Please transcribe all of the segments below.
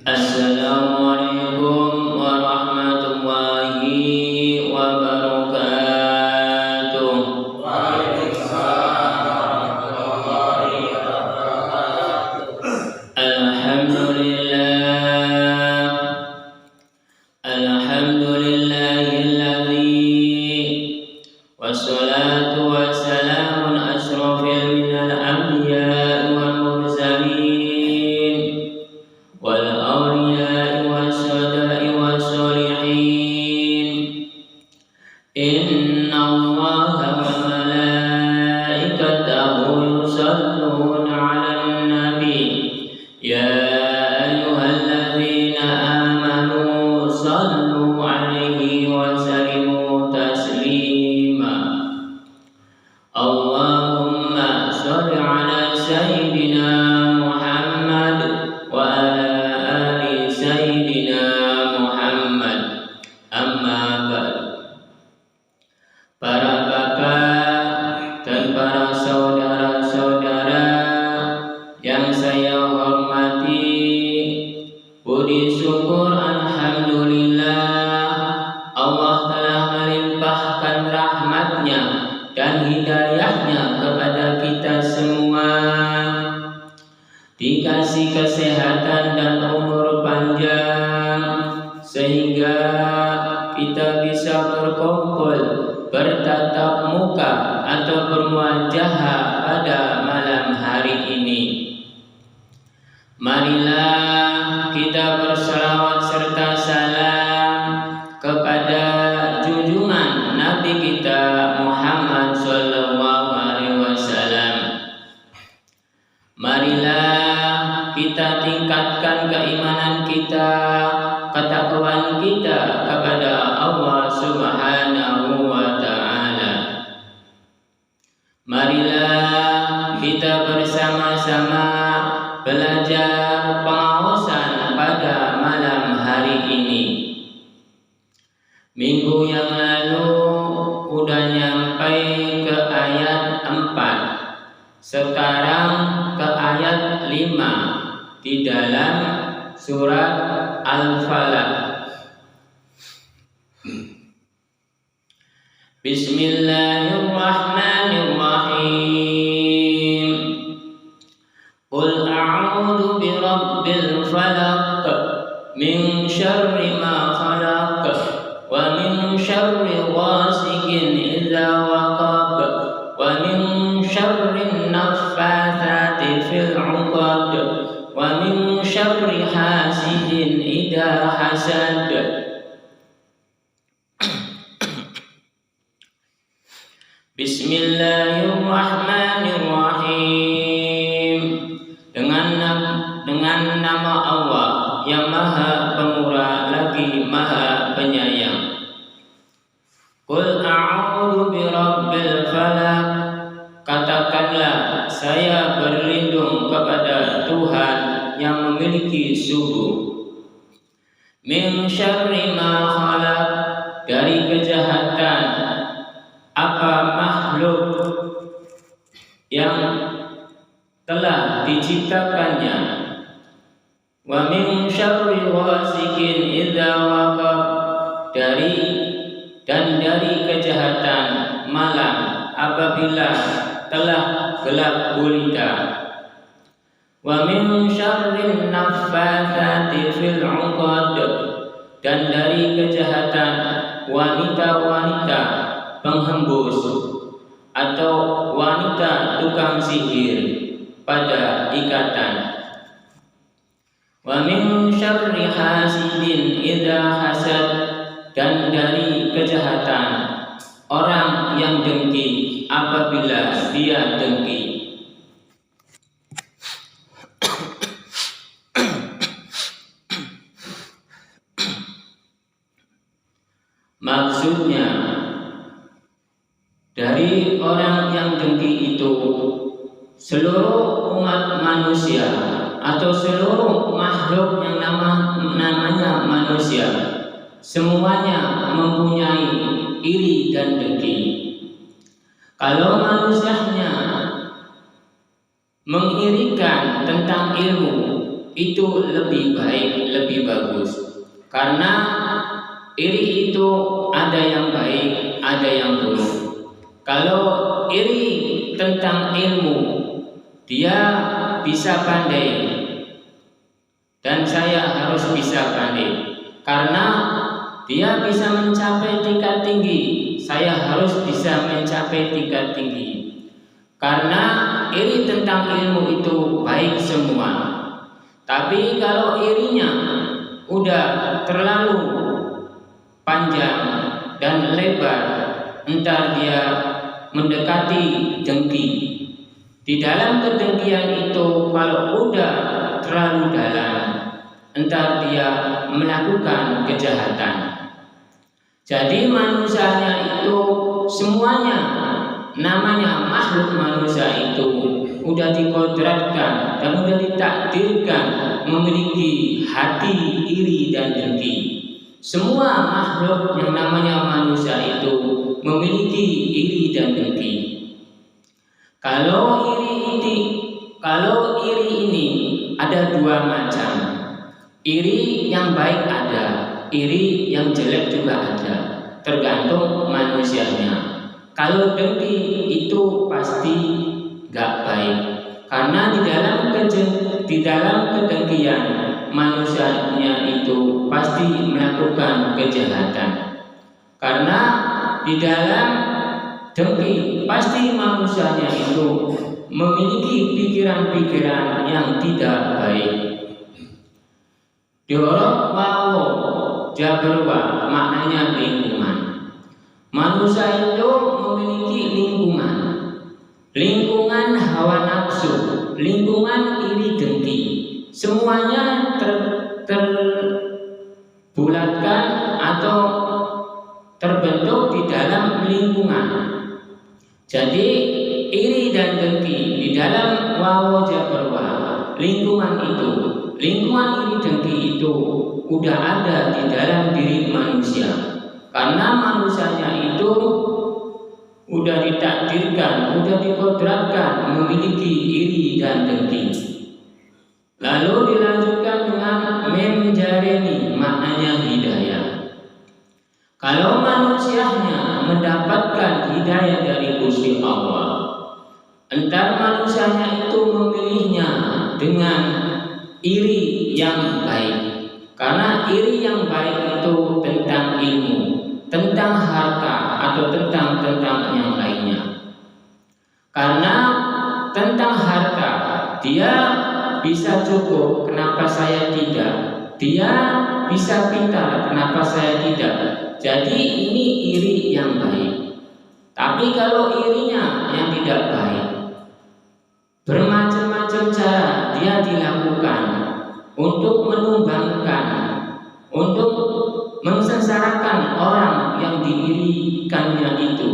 Assalamualaikum warahmatullahi wabarakatuh. Waalaikumsalam warahmatullahi wabarakatuh. Alhamdulillahilladzi wassalatu wassalamu ala asyrafil minal anbiya'i wal mursalin wal awliya'i wasyuhada'i wassolihin. Inna Allaha wa malaikatahu yusalluna 'alan nabi ya ayyuhalladzina amanu sallu 'alaihi wa sallimu taslima. Allahumma shalli 'ala sayyidina Muhammad wa ala ali sayyidina Muhammad. Amma ba'du. Para bapak dan para saudara-saudara yang saya hormati, puji syukur alhamdulillah Allah telah melimpahkan rahmatnya dan hidayahnya kepada kita semua, dikasih kesehatan dan umur panjang sehingga kita bisa berkumpul bertatap muka atau bermuajahah pada malam hari ini. Marilah kita bersalawat serta salam kepada junjungan Nabi kita Muhammad sallallahu alaihi wasallam. Marilah kita tingkatkan keimanan kita, ketakwaan kita kepada Allah Subhanahu wa ta'ala. Marilah kita bersama-sama belajar pengawasan pada malam hari ini. Minggu yang lalu udah nyampe ke ayat 4. Sekarang ke ayat 5 di dalam surat Al-Falaq. Bismillahirrahmanirrahim. Qul a'udzu birabbil falaq min syarri ma khalaq wa min syarri ghasiqin idza waqab wa min syarri naffatsati fil 'uqad wa min syarri hasidin idza hasad. Bismillahirrahmanirrahim. Dengan nama Allah yang Maha Pemurah lagi Maha Penyayang. Qul a'udzu birabbil falaq. Katakanlah, saya berlindung kepada Tuhan yang memiliki subuh. Min syarri ma khalaq, dari kejahatan apa makhluk yang telah diciptakannya. Wa min syarri ghasiqin idza waqab, dari kejahatan malam apabila telah gelap gulita. Wa min syarri naffatsati fil 'uqad, dan dari kejahatan wanita-wanita penghembus atau wanita tukang sihir pada ikatan. Wa min syarri hasidin idza hasad, dan dari kejahatan orang yang dengki apabila dia dengki. Maksudnya, dari orang yang dengki itu seluruh umat manusia atau seluruh makhluk yang namanya manusia, semuanya mempunyai iri dan dengki. Kalau manusianya mengirikan tentang ilmu, itu lebih baik, lebih bagus. Karena iri itu ada yang baik, ada yang buruk. Kalau iri tentang ilmu, dia bisa pandai, dan saya harus bisa pandai. Karena dia bisa mencapai tingkat tinggi, saya harus bisa mencapai tingkat tinggi. Karena iri tentang ilmu itu baik semua. Tapi kalau irinya udah terlalu panjang dan lebar, entar dia mendekati dengki. Di dalam kedengkian itu kalau udah terlalu dalam, entar dia melakukan kejahatan. Jadi manusianya itu semuanya, namanya makhluk manusia itu udah dikodratkan dan udah ditakdirkan memiliki hati iri dan dengki. Semua makhluk yang namanya manusia itu memiliki iri dan dengki. Kalau iri ini ada dua macam. Iri yang baik ada, iri yang jelek juga ada, tergantung manusianya. Kalau dengki itu pasti gak baik, karena di dalam kedengkian manusianya itu pasti melakukan kejahatan. Karena di dalam dengki pasti manusianya itu memiliki pikiran-pikiran yang tidak baik. Dorok wawo jaberwa maknanya lingkungan. Manusia itu memiliki lingkungan hawa nafsu, lingkungan iri dengki. Semuanya terbulatkan atau terbentuk di dalam lingkungan. Jadi iri dan dengki di dalam wawo jaberwa, lingkungan iri dengki itu udah ada di dalam diri manusia. Karena manusianya itu udah ditakdirkan, udah dikodratkan memiliki iri dan dengki. Lalu dilanjutkan dengan mem jareni, maknanya hidayah. Kalau manusianya mendapatkan hidayah dari Gusti Allah, entar manusianya itu memilihnya dengan iri yang baik. Karena iri yang baik itu tentang ilmu, tentang harta atau tentang yang lainnya. Karena tentang harta dia bisa cukup, kenapa saya tidak? Dia bisa pintar, kenapa saya tidak? Jadi ini iri yang baik. Tapi kalau irinya yang tidak baik, bermacam-macam cara dia dilakukan untuk menumbangkan, untuk mensengsarakan orang yang diirikannya itu.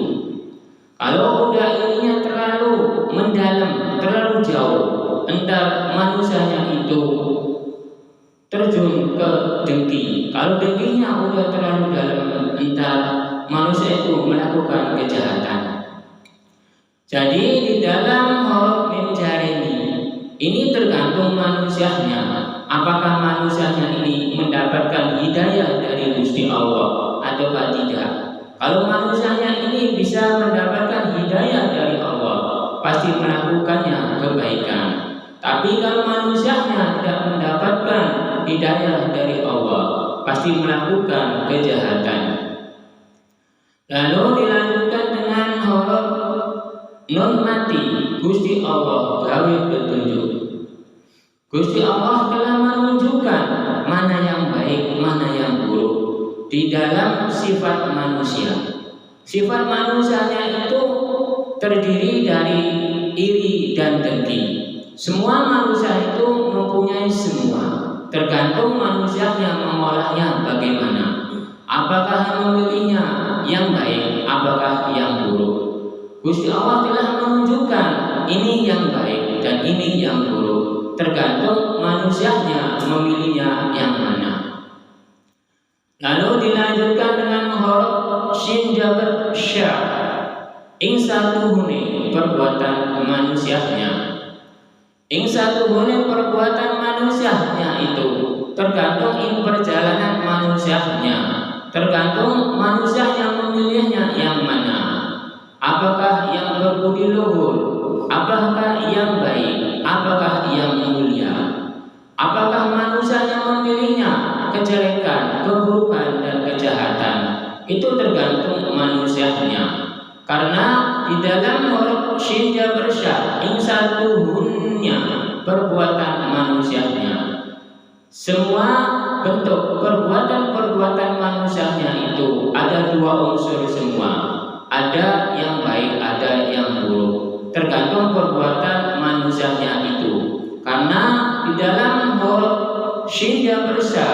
Kalau udah irinya terlalu mendalam, terlalu jauh, entar manusianya itu terjun ke dengki. Kalau dengkinya udah terlalu dalam, entar manusia itu melakukan kejahatan. Jadi di dalam huruf mim jareni ini tergantung manusianya. Apakah manusianya ini mendapatkan hidayah dari Gusti Allah ataukah tidak? Kalau manusianya ini bisa mendapatkan hidayah dari Allah, pasti melakukannya kebaikan. Tapi kalau manusianya tidak mendapatkan hidayah dari Allah, pasti melakukan kejahatan. Lalu dilanjutkan dengan huruf nun mati. Gusti Allah gawe petunjuk. Gusti Allah telah menunjukkan mana yang baik, mana yang buruk di dalam sifat manusia. Sifat manusianya itu terdiri dari iri dan dengki. Semua manusia itu mempunyai semua, tergantung manusianya mengolahnya bagaimana. Apakah memilihnya yang baik, apakah yang buruk. Gusti Allah telah menunjukkan ini yang baik dan ini yang buruk. Tergantung manusianya memilihnya yang mana. Lalu dilanjutkan dengan huruf shin jabar sya. Ing satu hune perbuatan manusianya. Ing satuhune perbuatan manusianya itu tergantung ing perjalanan manusianya, tergantung manusianya memilihnya yang mana. Apakah yang berbudi luhur, apakah yang baik, apakah yang mulia. Apakah manusianya memilihnya kejelekan, keburukan dan kejahatan. Itu tergantung manusianya. Karena di dalam huruf shinja bersya ing satuhunnya perbuatan manusianya. Semua bentuk perbuatan manusianya itu ada dua unsur semua. Ada yang baik, ada yang buruk. Tergantung perbuatan manusianya itu. Karena di dalam huruf shinja bersya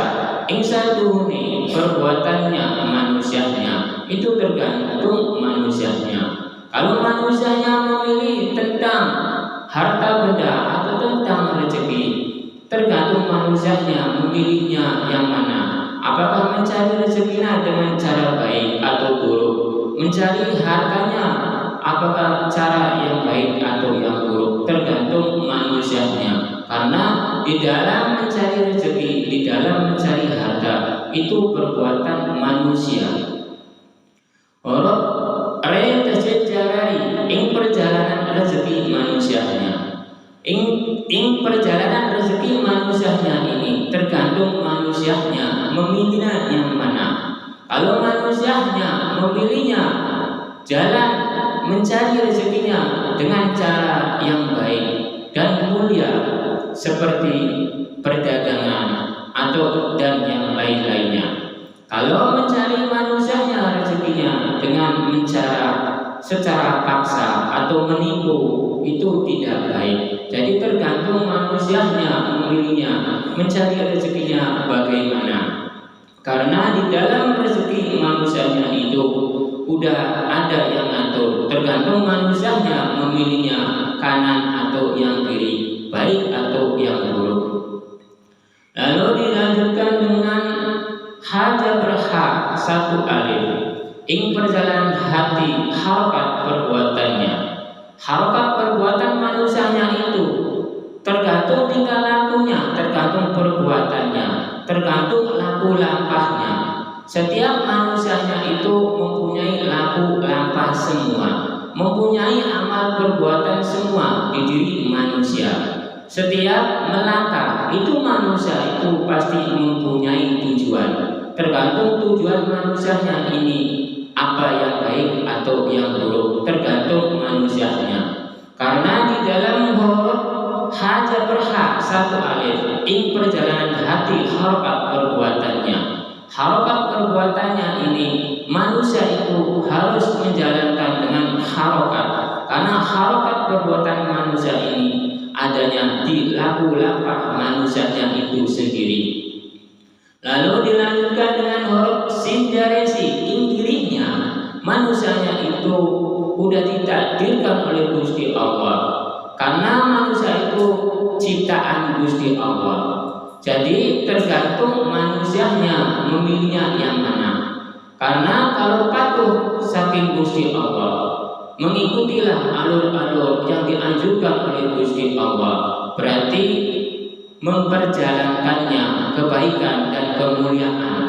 ing satuhune perbuatannya manusianya itu tergantung manusianya. Kalau manusianya memilih tentang harta benda atau tentang rezeki, tergantung manusianya memilihnya yang mana. Apakah mencari rezekinya dengan cara baik atau buruk? Mencari hartanya apakah cara yang baik atau yang buruk? Tergantung manusianya. Karena di dalam mencari rezeki, di dalam mencari harta itu perbuatan manusia. Huruf re tersejarari ing perjalanan rezeki manusianya. Ing perjalanan rezeki manusianya ini tergantung manusianya memilihnya yang mana. Kalau manusianya memilihnya jalan mencari rezekinya dengan cara yang baik dan mulia seperti perdagangan atau dan yang lain-lainnya. Kalau mencari manusianya rezekinya dengan secara paksa atau menipu itu tidak baik. Jadi tergantung manusianya memilihnya mencari rezekinya bagaimana. Karena di dalam rezeki manusianya itu udah ada yang ngatur. Tergantung manusianya memilihnya kanan atau yang kiri, baik atau yang buruk. Lalu dilanjutkan dengan haja berhak satu alif ing perjalanan hati harokat perbuatannya. Harokat perbuatan manusianya itu tergantung tingkah lakunya, tergantung perbuatannya, tergantung laku lampahnya. Setiap manusianya itu mempunyai laku lampah semua, mempunyai amal perbuatan semua di diri manusia. Setiap melangkah itu manusia itu pasti mempunyai tujuan. Tergantung tujuan manusianya ini apa yang baik atau yang buruk, tergantung manusianya. Karena di dalam huruf haja berhak satu alif ing perjalanan hati harokat perbuatannya. Harokat perbuatannya ini manusia itu harus menjalankan dengan harokat. Karena harokat perbuatan manusia ini adanya di laku lampah manusianya itu sendiri. Lalu dilanjutkan dengan huruf sin jaresi ing dirinya manusianya itu udah ditakdirkan oleh Gusti Allah. Karena manusia itu ciptaan Gusti Allah. Jadi tergantung manusianya memilihnya yang mana. Karena kalau patuh saking Gusti Allah, mengikutilah alur-alur yang dianjurkan oleh Gusti Allah, berarti memperjalankannya kebaikan dan kemuliaan.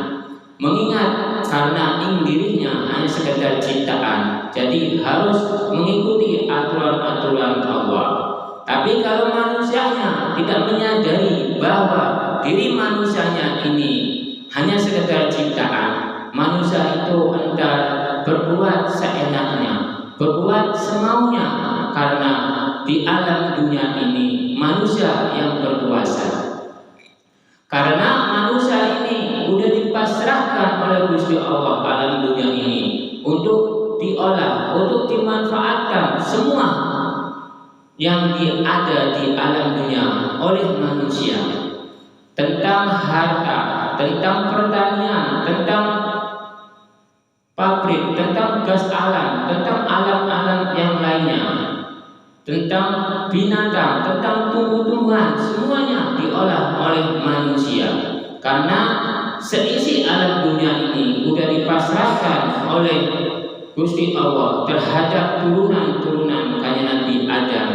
Mengingat karena ing dirinya hanya sekedar ciptaan, jadi harus mengikuti aturan-aturan Allah. Tapi kalau manusianya tidak menyadari bahwa diri manusianya ini hanya sekedar ciptaan, manusia itu hendak berbuat seenaknya, berbuat semaunya, karena di alam dunia ini manusia yang berkuasa. Karena manusia ini sudah dipasrahkan oleh Gusti Allah alam dunia ini untuk diolah, untuk dimanfaatkan semua yang ada di alam dunia oleh manusia. Tentang harta, tentang pertanian, tentang pabrik, tentang gas alam, tentang alam-alam yang lainnya, tentang binatang, tentang tumbuh-tumbuhan, semuanya diolah oleh manusia. Karena seisi alam dunia ini sudah dipasrahkan oleh Gusti Allah terhadap turunan-turunan Kanjeng Nabi Adam.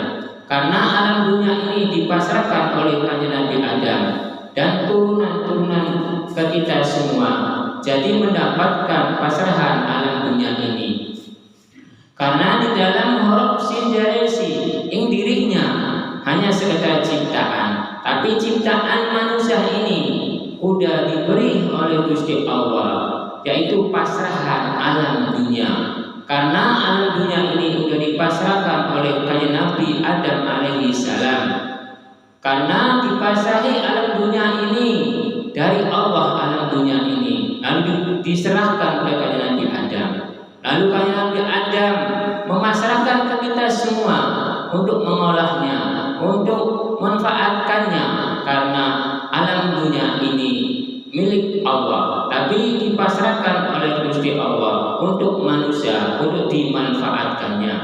karena alam dunia ini dipasrahkan oleh kanjeng Nabi Adam dan turunan-turunan ke kita semua, jadi mendapatkan pasrahan alam dunia ini. Karena di dalam huruf sin jaresi ing dirinya hanya sekedar ciptaan, tapi ciptaan manusia ini udah diberi oleh Gusti Allah, yaitu pasrahan alam dunia. Karena alam dunia ini udah dipasrahkan oleh kanjeng Nabi Adam alaihi salam. Karena dipasrahi alam dunia ini dari Allah, alam dunia ini lalu diserahkan ke kanjeng Nabi Adam. Lalu kanjeng Nabi Adam memasrahkan ke kita semua untuk mengolahnya, untuk manfaatkannya, karena alam dunia ini milik Allah, tapi dipasrahkan oleh Gusti Allah untuk manusia, untuk dimanfaatkannya.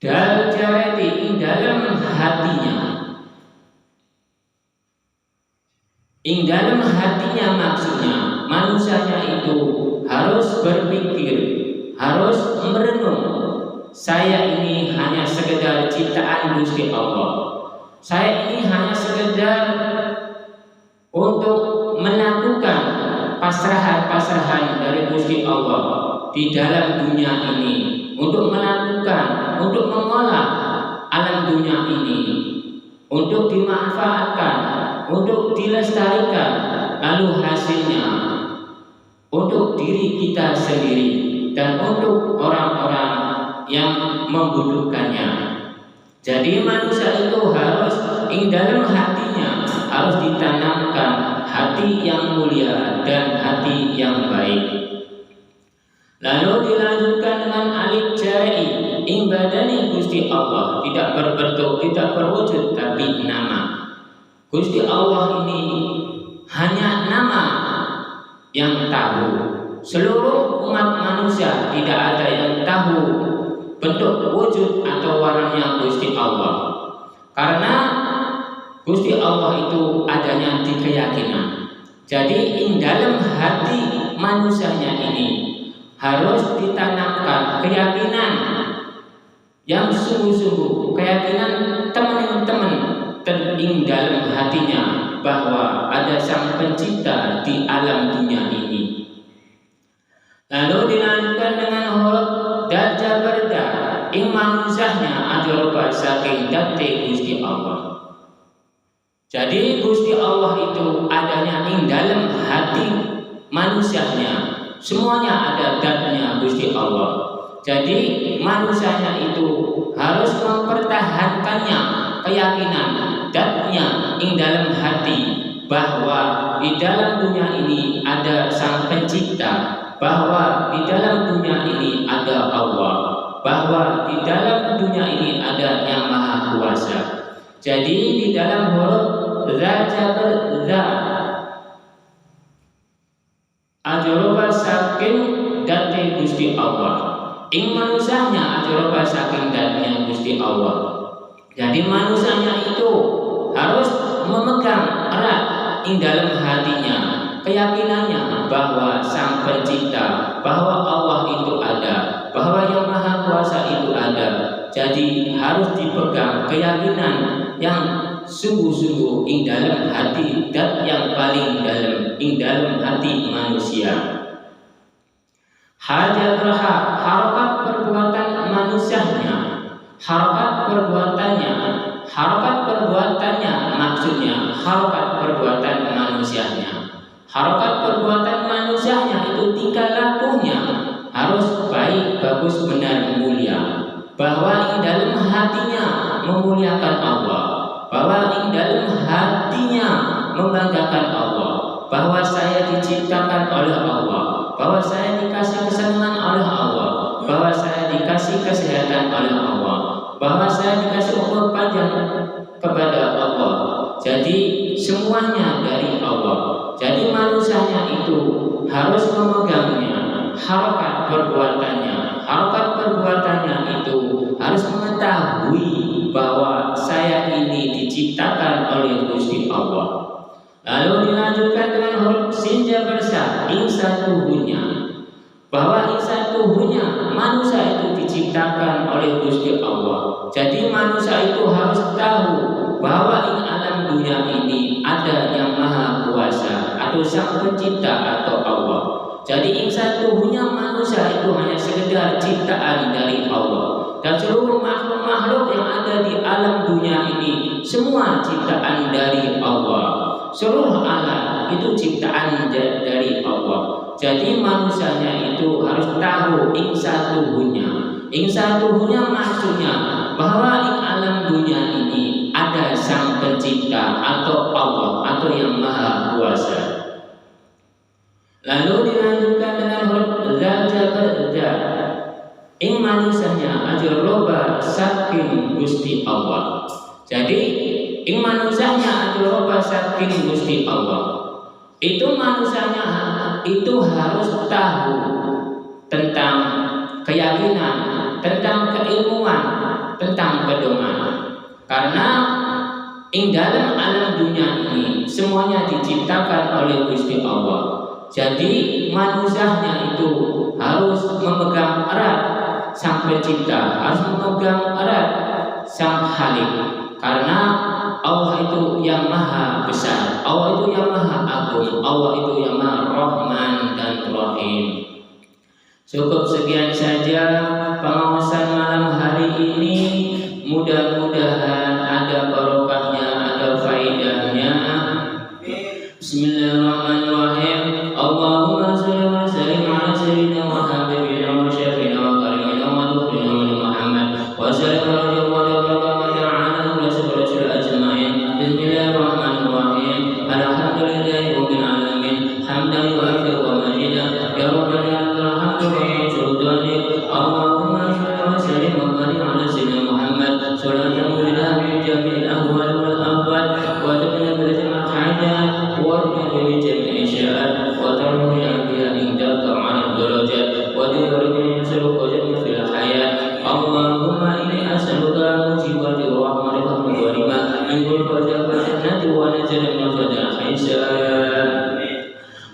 Dal jarati ing dalam hatinya, ing dalam hatinya maksudnya manusianya itu harus berpikir, harus merenung. Saya ini hanya sekedar ciptaan Gusti Allah. Saya ini hanya sekedar untuk melakukan pasrahan-pasrahan dari Gusti Allah di dalam dunia ini, untuk melakukan, untuk mengolah alam dunia ini, untuk dimanfaatkan, untuk dilestarikan, lalu hasilnya untuk diri kita sendiri dan untuk orang-orang yang membutuhkannya. Jadi manusia itu harus dalam hatinya harus ditanamkan hati yang mulia dan hati yang baik. Lalu dilanjutkan dengan alif jari ing badani Gusti Allah, tidak berbentuk, tidak berwujud, tapi nama. Gusti Allah ini hanya nama yang tahu. Seluruh umat manusia tidak ada yang tahu bentuk wujud atau warnanya Gusti Allah. Karena Gusti Allah itu adanya di keyakinan. Jadi dalam hati manusianya ini harus ditanamkan keyakinan yang sungguh-sungguh, keyakinan teman-teman dalam hatinya bahwa ada Sang Pencipta di alam dunia ini. Lalu dilanjutkan dengan huruf dal jabarda ing manusianya ajaroba saking date Gusti Allah. Jadi Gusti Allah itu adanya ing dalam hati manusianya. Semuanya ada datnya Gusti Allah. Jadi manusianya itu harus mempertahankannya, keyakinan datnya ing dalam hati bahwa di dalam dunia ini ada Sang Pencipta, bahwa di dalam dunia ini ada Allah, bahwa di dalam dunia ini ada Yang Maha Kuasa. Jadi di dalam huruf raja berza ajaroba saking date Gusti Allah. Ing manusianya ajaroba saking datnya Gusti Allah. Jadi manusianya itu harus memegang erat ing dalam hatinya keyakinannya bahwa Sang Pencipta, bahwa Allah itu ada, bahwa Yang Maha Kuasa itu ada. Jadi harus dipegang keyakinan yang sungguh-sungguh ing dalam hati dan yang paling dalam ing dalam hati manusia. Haja berhak harakat perbuatan manusianya, harakat perbuatannya maksudnya harakat perbuatan manusianya. Harakat perbuatan manusianya itu tingkah lakunya harus baik, bagus, benar, mulia. Bahwa ing dalam hatinya memuliakan Allah, bahwa ing dalam hatinya membanggakan Allah, bahwa saya diciptakan oleh Allah, bahwa saya dikasih kesenangan oleh Allah, bahwa saya dikasih kesehatan oleh Allah, bahwa saya dikasih umur panjang kepada Allah. Jadi semuanya dari Allah. Jadi manusianya itu harus memegangnya, harakat perbuatannya itu harus mengetahui bahwa saya ini diciptakan oleh Gusti Allah. Lalu dilanjutkan dengan huruf sin jabar sa ing satunya. bahwa satunya manusia itu diciptakan oleh Gusti Allah. Jadi manusia itu harus tahu bahwa di alam dunia ini ada yang maha kuasa atau sang pencipta atau Allah. Jadi satunya manusia itu hanya sekedar ciptaan dari Allah. Dan seluruh makhluk-makhluk yang ada di alam dunia ini semua ciptaan dari Allah. Seluruh alam itu ciptaan dari Allah. Jadi manusianya itu harus tahu satunya maksudnya bahwa di alam dunia ini ada sang pencipta atau Allah atau yang maha kuasa. Lalu dilanjutkan dengan huruf za. Manusianya ajur loba saking Gusti Allah. Jadi manusianya ajur loba saking Gusti Allah. Itu manusianya itu harus tahu tentang keyakinan, tentang keilmuan, tentang pedoman. Karena dalam alam dunia ini semuanya diciptakan oleh Gusti Allah. Jadi manusianya itu harus memegang erat sang pencipta, harus memegang erat sang Khalik. Karena Allah itu yang maha besar, Allah itu yang maha agung, Allah itu yang maha Rahman dan Rahim. Cukup sekian saja pengawasan malam hari ini. Mudah-mudahan ada barokahnya, ada faedahnya. Bismillahirrahmanirrahim. Allahumma shalli wa sallim ala sayyidina wa habibina wa syafiina wa karimina wa dukhina wa Muhammad wa sallim ala Bismillahirrahmanirrahim. Alhamdulillahi rabbil alamin. Hamdan yu'affi wa majidan. Ya Rabbana lakal hamdu wa syukran. Allahumma shalli wa sallim wa barik ala sayyidina Muhammad sallallahu alaihi jami'il ahwal wal ahwal wa tabna bil jamal hajat wa bil jami'i sya'at wa tarhum ya indaka 'ala darajat wa tubarik nasruka jami'il fil hayat. Allahumma inni as'aluka mujibati rahmatika wa rima min kulli fajr wa najal min fadl hisab.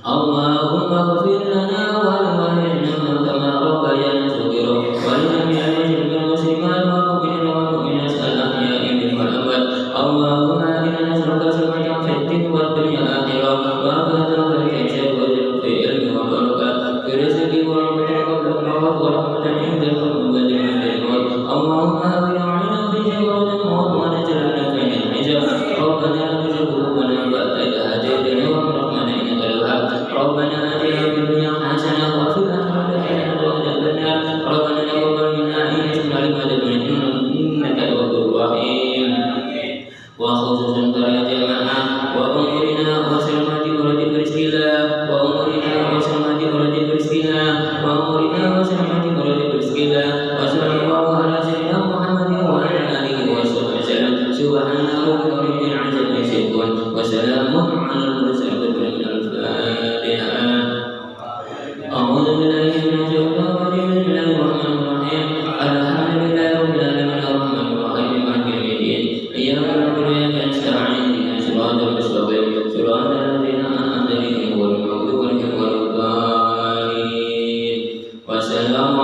Allahumma ighfir lana wa li walidina kama rabbayana shaghira wa li jami'il muslimin wal mu'minin wal mu'minat al-ahya'i minhum wal amwat. Allahumma inna nas'aluka salamatan fid din wad dunya akhirah wa rahmatan fil hisab wa ajran fi ilmi wa barakah fi rizqi wa rahmatan qabla al-maut wa rahmatan inda al-maut. Allahumma hawwin 'alaina fi jawratil maut wa naj'alna fi al-hijab. Rabbana la tuzigh qulubana ba'da idh hadaytana wa hab lana innaka al-wahhab. Rabbana atina fid dunya hasanah wa fil akhirati hasanah wa qina adhaban nar. Rabbana taqabbal minna innaka tawwabur rahim. Wa khususan para jamaah wa umurina wa salamati wa rizqillah wa umurina wa salamati wa rizqillah wa umurina wa salamati wa rizqillah wa sallallahu ala sayyidina Muhammadin wa ala alihi wa sahbihi wasallam. Subhana rabbika rabbil izzati amma yasifun wa salamun alal mursalin walhamdulillahi rabbil alamin. A'udzu billahi minasy syaithanir rajim. Bismillahirrahmanirrahim. Alhamdulillahi rabbil alamin arrahmanir rahim maliki yaumiddin. Iyyaka na'budu wa iyyaka nasta'in ihdinas siratal mustaqim siratal ladzina an'amta 'alaihim ghairil maghdubi 'alaihim waladdallin. Wassalamu